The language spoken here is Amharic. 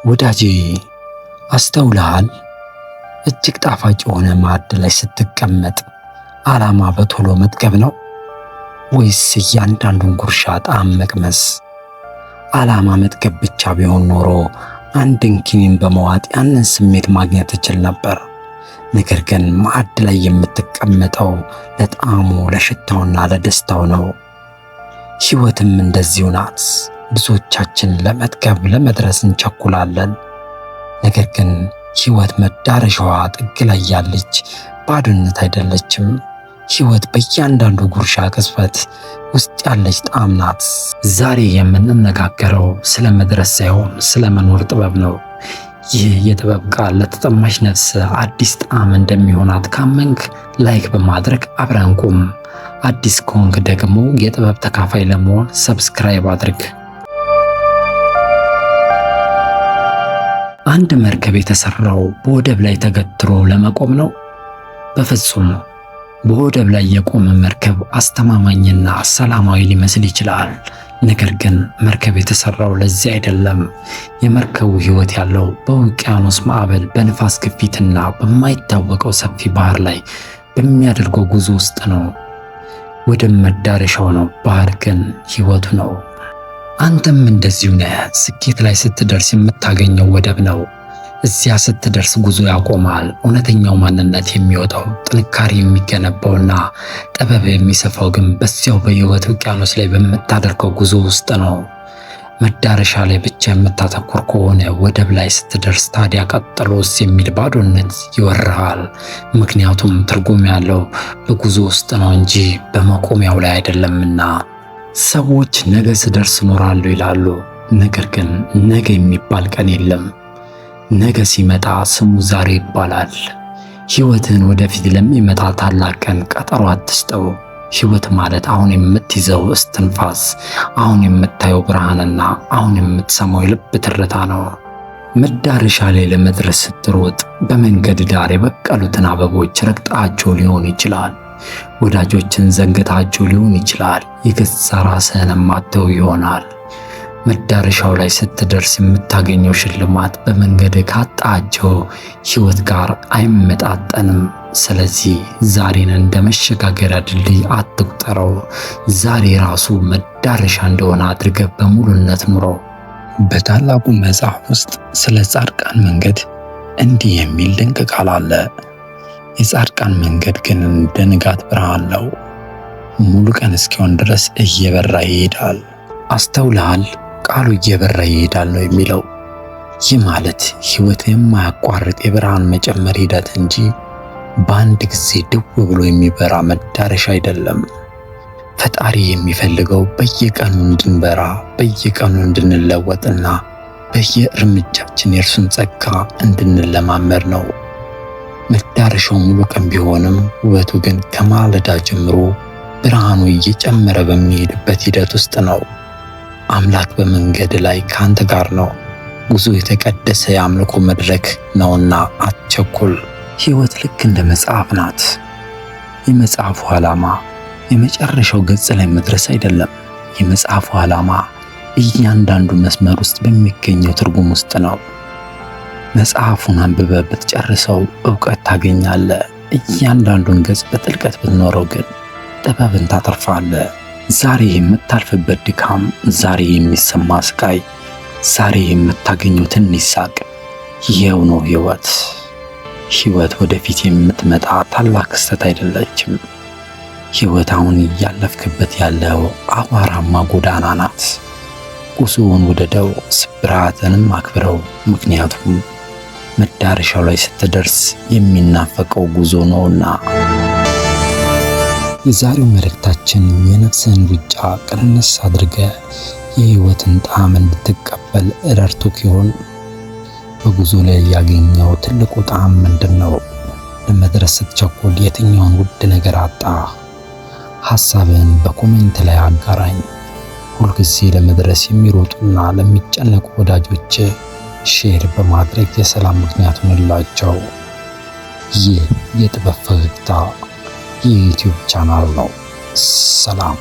ወዳጄ አስተውለሃል? እጅግ ጣፋጭ የሆነ ማዕድ ላይ ስትቀመጥ ዓላማ በቶሎ መጥገብ ነው ወይስ እያንዳንዱን ጉርሻ ጣዕም መቅመስ? ዓላማ መጥገብ ብቻ ቢሆን ኖሮ አንድን ኪኒን በመዋጥ ያንን ስሜት ማግኘት እችል ነበር። ነገር ግን ማዕድ ላይ የምትቀመጠው ለጣዕሙ፣ ለሽታውና ለደስታው ነው። ሕይወትም እንደዚሁ ናት። ብዙዎቻችን ለመጥገብ ለመድረስ እንቸኩላለን። ነገር ግን ሕይወት መዳረሻዋ ጥግ ላይ ያለች ባዶነት አይደለችም። ሕይወት በእያንዳንዱ ጉርሻ ቅጽበት ውስጥ ያለች ጣዕም ናት። ዛሬ የምንነጋገረው ስለ መድረስ ሳይሆን ስለ መኖር ጥበብ ነው። ይህ የጥበብ ቃል ለተጠማች ነፍስ አዲስ ጣዕም እንደሚሆናት ካመንክ ላይክ በማድረግ አብረን ቁም። አዲስ ከሆንክ ደግሞ የጥበብ ተካፋይ ለመሆን ሰብስክራይብ አድርግ። አንድ መርከብ የተሰራው በወደብ ላይ ተገትሮ ለመቆም ነው? በፍጹም። በወደብ ላይ የቆመ መርከብ አስተማማኝና ሰላማዊ ሊመስል ይችላል። ነገር ግን መርከብ የተሰራው ለዚህ አይደለም። የመርከቡ ሕይወት ያለው በውቅያኖስ ማዕበል፣ በንፋስ ግፊትና በማይታወቀው ሰፊ ባህር ላይ በሚያደርገው ጉዞ ውስጥ ነው። ወደብ መዳረሻው ነው፣ ባህር ግን ሕይወቱ ነው። አንተም እንደዚሁ ነህ። ስኬት ላይ ስትደርስ የምታገኘው ወደብ ነው። እዚያ ስትደርስ ጉዞ ያቆማል። እውነተኛው ማንነት የሚወጣው፣ ጥንካሬ የሚገነባውና ጥበብ የሚሰፋው ግን በዚያው በሕይወት ውቅያኖስ ላይ በምታደርገው ጉዞ ውስጥ ነው። መዳረሻ ላይ ብቻ የምታተኩር ከሆነ ወደብ ላይ ስትደርስ ታዲያ ቀጥሎስ የሚል ባዶነት ይወርሃል። ምክንያቱም ትርጉም ያለው በጉዞ ውስጥ ነው እንጂ በመቆሚያው ላይ አይደለምና። ሰዎች ነገ ስደርስ እኖራለሁ ይላሉ። ነገር ግን ነገ የሚባል ቀን የለም። ነገ ሲመጣ ስሙ ዛሬ ይባላል። ሕይወትን ወደፊት ለሚመጣ ታላቅ ቀን ቀጠሮ አትስጠው። ሕይወት ማለት አሁን የምትይዘው እስትንፋስ፣ አሁን የምታየው ብርሃንና አሁን የምትሰማው የልብ ትርታ ነው። መዳረሻ ላይ ለመድረስ ስትሮጥ በመንገድ ዳር የበቀሉትን አበቦች ረግጣቸው ሊሆን ይችላል። ወዳጆችን ዘንግታቸው ሊሆን ይችላል። የገዛ ራስህንም አጥተው ይሆናል። መዳረሻው ላይ ስትደርስ የምታገኘው ሽልማት በመንገድ ካጣቸው ሕይወት ጋር አይመጣጠንም። ስለዚህ ዛሬን እንደ መሸጋገሪያ ድልድይ አትቁጠረው። ዛሬ ራሱ መዳረሻ እንደሆነ አድርገህ በሙሉነት ኑረው። በታላቁ መጽሐፍ ውስጥ ስለ ጻድቃን መንገድ እንዲህ የሚል ድንቅ ቃል አለ። የጻድቃን መንገድ ግን እንደ ንጋት ብርሃን ነው፣ ሙሉ ቀን እስኪሆን ድረስ እየበራ ይሄዳል። አስተውለሃል? ቃሉ እየበራ ይሄዳል ነው የሚለው። ይህ ማለት ሕይወት የማያቋርጥ የብርሃን መጨመር ሂደት እንጂ በአንድ ጊዜ ድው ብሎ የሚበራ መዳረሻ አይደለም። ፈጣሪ የሚፈልገው በየቀኑ እንድንበራ፣ በየቀኑ እንድንለወጥና በየእርምጃችን የእርሱን ጸጋ እንድንለማመድ ነው። መዳረሻው ሙሉ ቀን ቢሆንም ውበቱ ግን ከማለዳ ጀምሮ ብርሃኑ እየጨመረ በሚሄድበት ሂደት ውስጥ ነው። አምላክ በመንገድ ላይ ካንተ ጋር ነው። ጉዞ የተቀደሰ የአምልኮ መድረክ ነውና አትቸኩል። ሕይወት ልክ እንደ መጽሐፍ ናት። የመጽሐፉ ዓላማ የመጨረሻው ገጽ ላይ መድረስ አይደለም። የመጽሐፉ ዓላማ እያንዳንዱ መስመር ውስጥ በሚገኘው ትርጉም ውስጥ ነው። መጽሐፉን አንብበህ ብትጨርሰው ዕውቀት ታገኛለህ። እያንዳንዱን ገጽ በጥልቀት ብትኖረው ግን ጥበብን ታተርፋለህ። ዛሬ የምታልፍበት ድካም፣ ዛሬ የሚሰማ ስቃይ፣ ዛሬ የምታገኘው ትንሽ ሳቅ፣ ይሄው ነው ሕይወት። ሕይወት ወደፊት የምትመጣ ታላቅ ክስተት አይደለችም። ሕይወት አሁን እያለፍክበት ያለው አቧራማ ጎዳና ናት። ጉዞውን ውደደው፣ ስብራትንም አክብረው። ምክንያቱም መዳረሻው ላይ ስትደርስ የሚናፈቀው ጉዞ ነውና። የዛሬው መልእክታችን የነፍስህን ሩጫ ቀነስ አድርገህ የሕይወትን ጣዕም እንድትቀበል ረድቶክ ይሆን? በጉዞ ላይ ያገኘው ትልቁ ጣዕም ምንድን ነው? ለመድረስ ስትቸኩል የትኛውን ውድ ነገር አጣ? ሐሳብህን በኮሜንት ላይ አጋራኝ። ሁልጊዜ ለመድረስ የሚሮጡና ለሚጨነቁ ወዳጆች ሼር በማድረግ የሰላም ምክንያት ሁንላቸው። ይህ የጥበብ ፈገግታ የዩቲዩብ ቻናል ነው። ሰላም።